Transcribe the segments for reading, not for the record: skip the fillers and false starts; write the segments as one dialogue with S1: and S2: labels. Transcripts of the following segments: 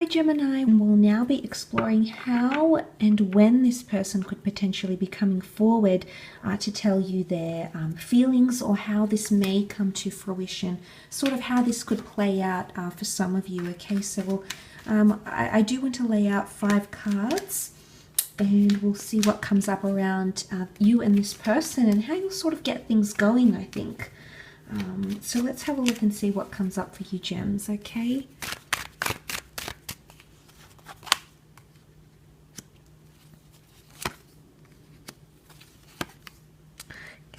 S1: Gemini, will now be exploring how and when this person could potentially be coming forward to tell you their feelings, or how this may come to fruition, sort of how this could play out for some of you. Okay, so I do want to lay out 5 cards, and we'll see what comes up around you and this person and how you'll sort of get things going, I think. So let's have a look and see what comes up for you, Gems, okay?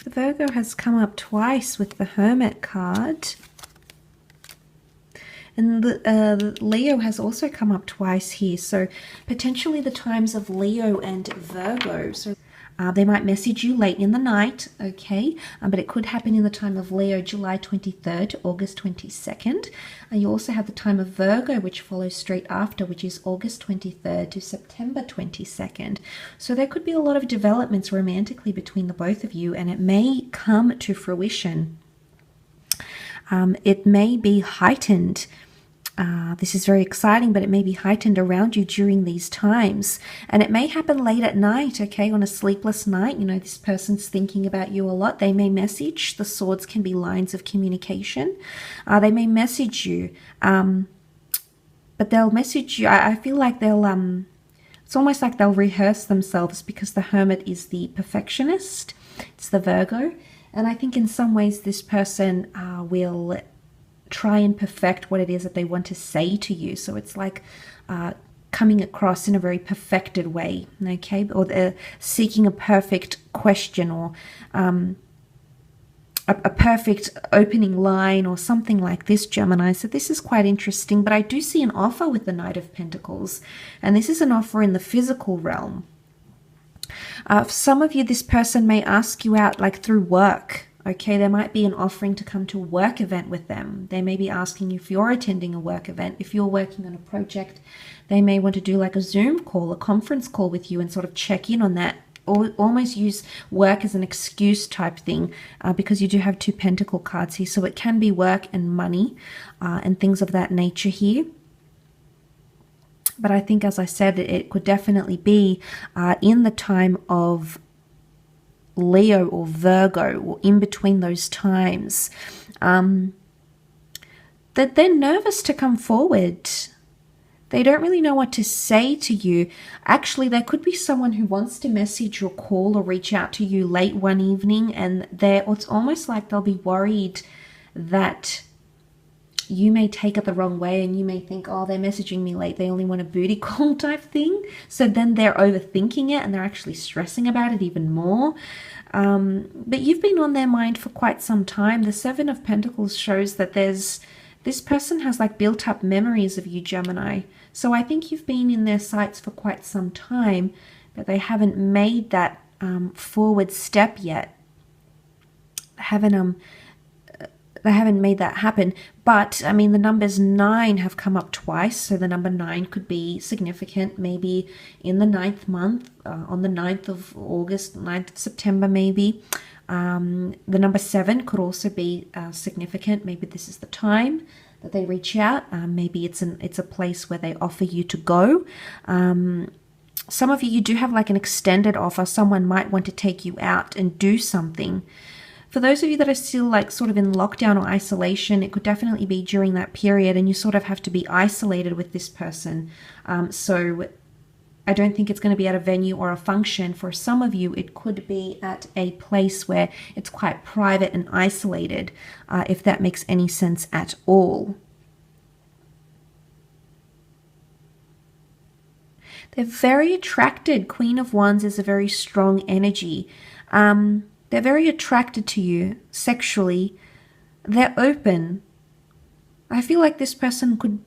S1: The Virgo has come up twice with the Hermit card. And the Leo has also come up twice here. So potentially the times of Leo and Virgo. So they might message you late in the night, okay? But it could happen in the time of Leo, July 23rd to August 22nd. You also have the time of Virgo, which follows straight after, which is August 23rd to September 22nd. So there could be a lot of developments romantically between the both of you, and it may come to fruition. It may be heightened. This is very exciting, but it may be heightened around you during these times. And it may happen late at night, okay, on a sleepless night. You know, this person's thinking about you a lot. They may message. The swords can be lines of communication. They may message you, but they'll message you. I feel like they'll, it's almost like they'll rehearse themselves, because the Hermit is the perfectionist. It's the Virgo. And I think in some ways this person will try and perfect what it is that they want to say to you. So it's like coming across in a very perfected way, okay? Or they're seeking a perfect question, or a perfect opening line, or something like this, Gemini. So this is quite interesting. But I do see an offer with the Knight of Pentacles. And this is an offer in the physical realm. For some of you, this person may ask you out like through work. Okay, there might be an offering to come to a work event with them. They may be asking you if you're attending a work event. If you're working on a project, they may want to do like a Zoom call, a conference call with you, and sort of check in on that, or almost use work as an excuse type thing, because you do have 2 Pentacle cards here. So it can be work and money and things of that nature here. But I think, as I said, it could definitely be in the time of Leo or Virgo, or in between those times, that they're nervous to come forward. They don't really know what to say to you. Actually, there could be someone who wants to message or call or reach out to you late one evening, and it's almost like they'll be worried that you may take it the wrong way, and you may think, oh, they're messaging me late, they only want a booty call type thing. So then they're overthinking it, and they're actually stressing about it even more. But you've been on their mind for quite some time. The 7 of Pentacles shows that this person has like built up memories of you, Gemini. So I think you've been in their sights for quite some time, but they haven't made that forward step yet. They haven't made that happen. But I mean, the numbers 9 have come up twice, so the number 9 could be significant, maybe in the 9th month, on the 9th of August, 9th of September maybe. The number 7 could also be significant. Maybe this is the time that they reach out. Maybe it's a place where they offer you to go. Some of you do have like an extended offer. Someone might want to take you out and do something. For those of you that are still like sort of in lockdown or isolation, it could definitely be during that period, and you sort of have to be isolated with this person. So I don't think it's going to be at a venue or a function. For some of you, it could be at a place where it's quite private and isolated, if that makes any sense at all. They're very attracted. Queen of Wands is a very strong energy. They're very attracted to you sexually. They're open. I feel like this person would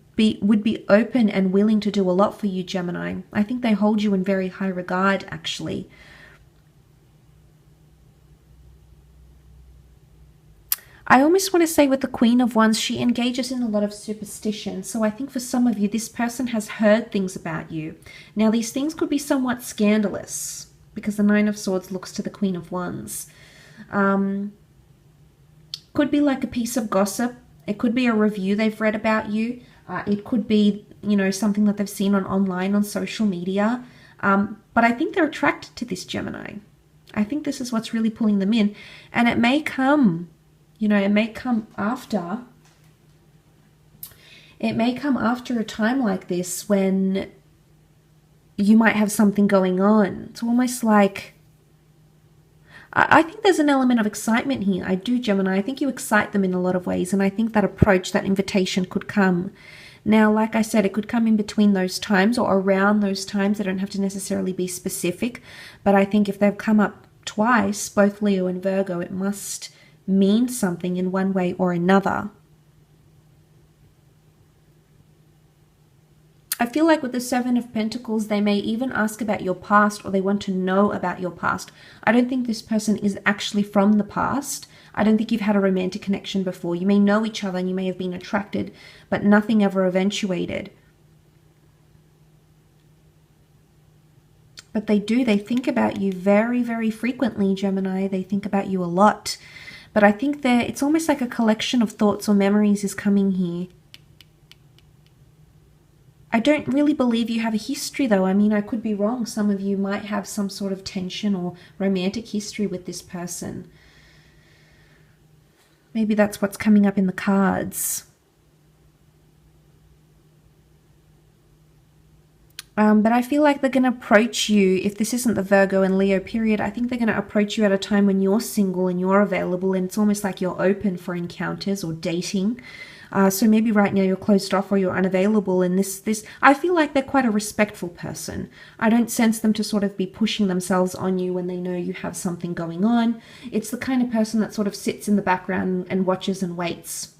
S1: be open and willing to do a lot for you, Gemini. I think they hold you in very high regard, actually. I almost want to say with the Queen of Wands, she engages in a lot of superstition. So I think for some of you, this person has heard things about you. Now, these things could be somewhat scandalous, because the 9 of Swords looks to the Queen of Wands. Could be like a piece of gossip. It could be a review they've read about you. It could be you know, something that they've seen online on social media. But I think they're attracted to this Gemini. I think this is what's really pulling them in. And it may come, you know, it may come after a time like this when you might have something going on. It's almost like, I think there's an element of excitement here. I do, Gemini. I think you excite them in a lot of ways. And I think that approach, that invitation could come. Now, like I said, it could come in between those times or around those times. They don't have to necessarily be specific. But I think if they've come up twice, both Leo and Virgo, it must mean something in one way or another. I feel like with the Seven of Pentacles, they may even ask about your past, or they want to know about your past. I don't think this person is actually from the past. I don't think you've had a romantic connection before. You may know each other and you may have been attracted, but nothing ever eventuated. But they think about you very, very frequently, Gemini. They think about you a lot. But I think it's almost like a collection of thoughts or memories is coming here. I don't really believe you have a history, though. I mean, I could be wrong. Some of you might have some sort of tension or romantic history with this person. Maybe that's what's coming up in the cards. But I feel like they're going to approach you, if this isn't the Virgo and Leo period, I think they're going to approach you at a time when you're single and you're available, and it's almost like you're open for encounters or dating. So maybe right now you're closed off or you're unavailable, and this I feel like they're quite a respectful person. I don't sense them to sort of be pushing themselves on you when they know you have something going on. It's the kind of person that sort of sits in the background and watches and waits.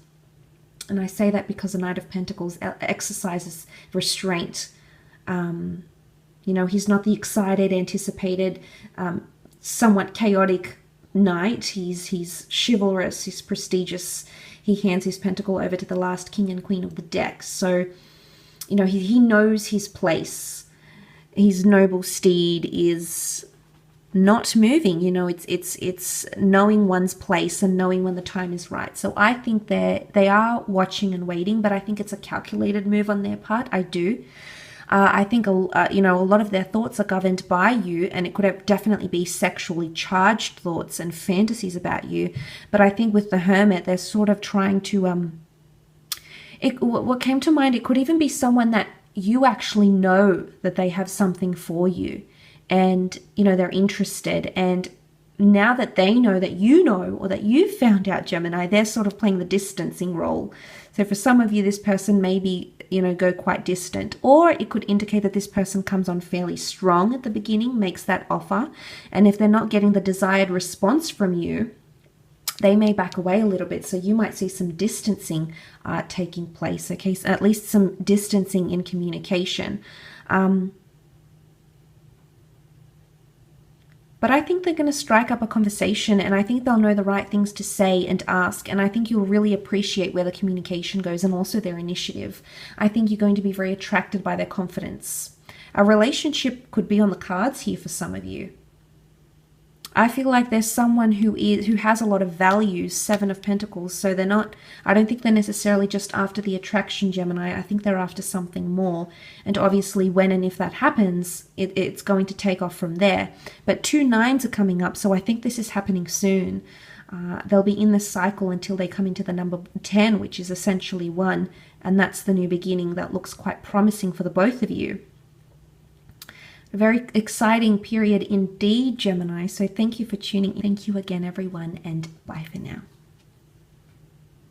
S1: And I say that because the Knight of Pentacles exercises restraint. You know, he's not the excited, anticipated, somewhat chaotic knight. He's chivalrous, he's prestigious. He hands his pentacle over to the last king and queen of the deck. So, you know, he knows his place. His noble steed is not moving. You know, it's knowing one's place and knowing when the time is right. So I think they are watching and waiting, but I think it's a calculated move on their part. I do. I think, you know, a lot of their thoughts are governed by you, and it could definitely be sexually charged thoughts and fantasies about you. But I think with the Hermit, they're sort of trying to, what came to mind, it could even be someone that you actually know that they have something for you, and, you know, they're interested. And now that they know that you know, or that you've found out, Gemini, they're sort of playing the distancing role. So for some of you, this person may be, you know, go quite distant, or it could indicate that this person comes on fairly strong at the beginning, makes that offer. And if they're not getting the desired response from you, they may back away a little bit. So you might see some distancing taking place, okay? So at least some distancing in communication. But I think they're going to strike up a conversation, and I think they'll know the right things to say and ask. And I think you'll really appreciate where the communication goes and also their initiative. I think you're going to be very attracted by their confidence. A relationship could be on the cards here for some of you. I feel like there's someone who has a lot of values, Seven of Pentacles. So they're not, I don't think they're necessarily just after the attraction, Gemini. I think they're after something more. And obviously when and if that happens, it's going to take off from there. But 2 9s are coming up, so I think this is happening soon. They'll be in this cycle until they come into the number 10, which is essentially 1. And that's the new beginning that looks quite promising for the both of you. A very exciting period indeed, Gemini. So thank you for tuning in. Thank you again, everyone, and bye for now.